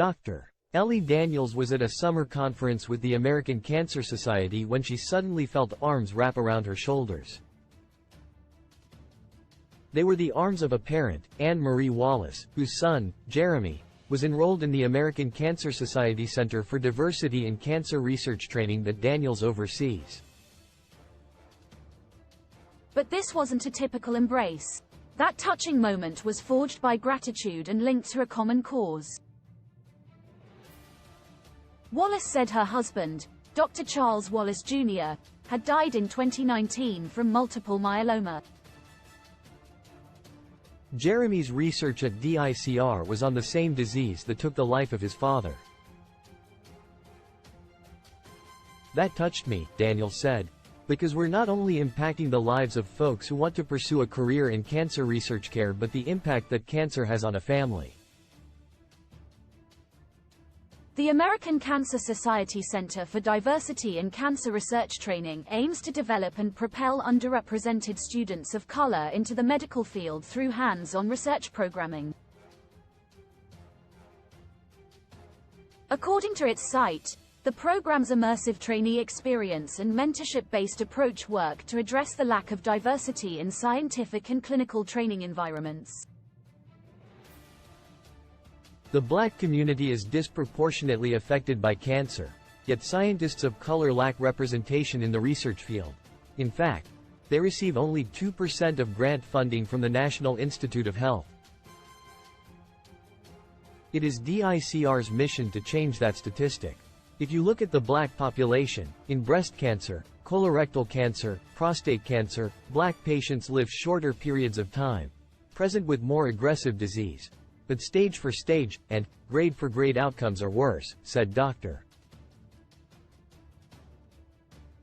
Dr. Ellie Daniels was at a summer conference with the American Cancer Society when she suddenly felt arms wrap around her shoulders. They were the arms of a parent, Anne Marie Wallace, whose son, Jeremy, was enrolled in the American Cancer Society Center for Diversity in Cancer Research training that Daniels oversees. But this wasn't a typical embrace. That touching moment was forged by gratitude and linked to a common cause. Wallace said her husband, Dr. Charles Wallace Jr., had died in 2019 from multiple myeloma. Jeremy's research at DICR was on the same disease that took the life of his father. That touched me, Daniels said, because we're not only impacting the lives of folks who want to pursue a career in cancer research care but the impact that cancer has on a family. The American Cancer Society Center for Diversity in Cancer Research Training aims to develop and propel underrepresented students of color into the medical field through hands-on research programming. According to its site, the program's immersive trainee experience and mentorship-based approach work to address the lack of diversity in scientific and clinical training environments. The Black community is disproportionately affected by cancer, yet scientists of color lack representation in the research field. In fact, they receive only 2% of grant funding from the National Institute of Health. It is DICR's mission to change that statistic. If you look at the Black population, in breast cancer, colorectal cancer, prostate cancer, Black patients live shorter periods of time, present with more aggressive disease. But stage for stage, and grade for grade outcomes are worse, said Dr.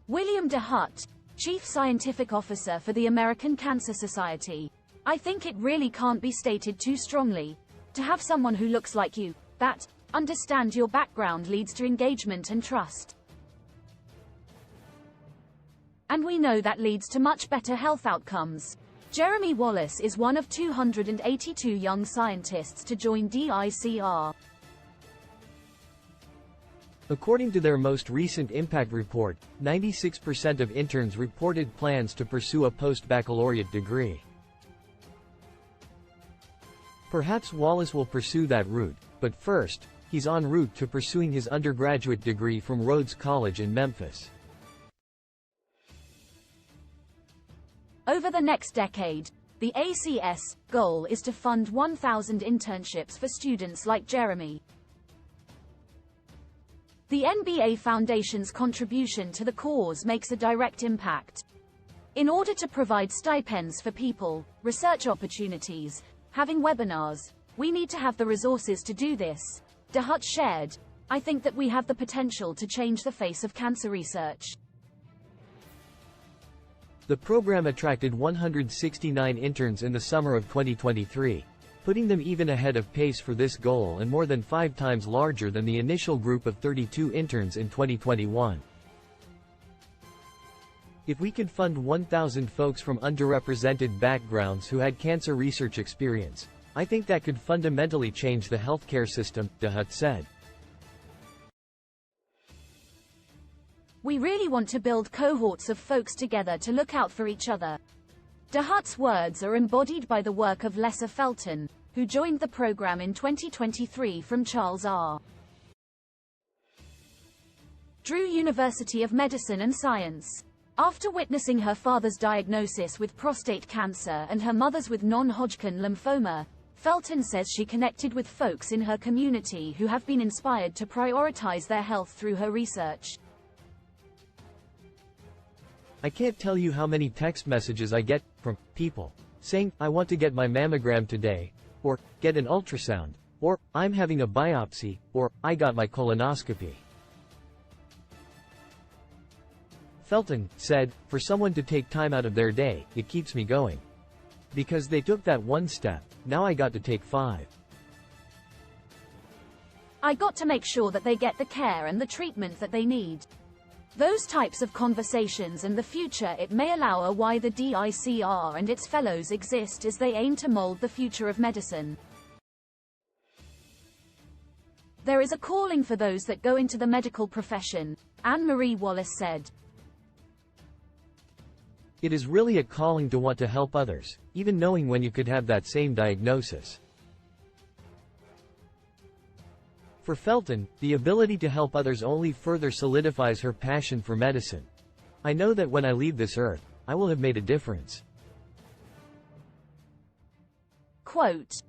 William T.H.T., Chief Scientific Officer for the American Cancer Society. I think it really can't be stated too strongly. To have someone who looks like you, that understands your background leads to engagement and trust. And we know that leads to much better health outcomes. Jeremy Wallace is one of 282 young scientists to join DICR. According to their most recent impact report, 96% of interns reported plans to pursue a post-baccalaureate degree. Perhaps Wallace will pursue that route, but first, he's en route to pursuing his undergraduate degree from Rhodes College in Memphis. Over the next decade, the ACS goal is to fund 1,000 internships for students like Jeremy. The NBA Foundation's contribution to the cause makes a direct impact. In order to provide stipends for people, research opportunities, having webinars, we need to have the resources to do this. T.H.T. shared, I think that we have the potential to change the face of cancer research. The program attracted 169 interns in the summer of 2023, putting them even ahead of pace for this goal and more than 5 times larger than the initial group of 32 interns in 2021. If we could fund 1,000 folks from underrepresented backgrounds who had cancer research experience, I think that could fundamentally change the healthcare system, T.H.T. said. We really want to build cohorts of folks together to look out for each other. T.H.T.'s words are embodied by the work of Lessa Felton, who joined the program in 2023 from Charles R. Drew University of Medicine and Science. After witnessing her father's diagnosis with prostate cancer and her mother's with non-Hodgkin lymphoma, Felton says she connected with folks in her community who have been inspired to prioritize their health through her research. I can't tell you how many text messages I get from people saying, I want to get my mammogram today, or get an ultrasound, or I'm having a biopsy, or I got my colonoscopy. Felton said, for someone to take time out of their day, it keeps me going. Because they took that one step, now I got to take 5. I got to make sure that they get the care and the treatment that they need. Those types of conversations and the future it may allow are why the DICR and its fellows exist as they aim to mold the future of medicine. There is a calling for those that go into the medical profession, Anne-Marie Wallace said. It is really a calling to want to help others, even knowing when you could have that same diagnosis. For Felton, the ability to help others only further solidifies her passion for medicine. I know that when I leave this earth, I will have made a difference. Quote,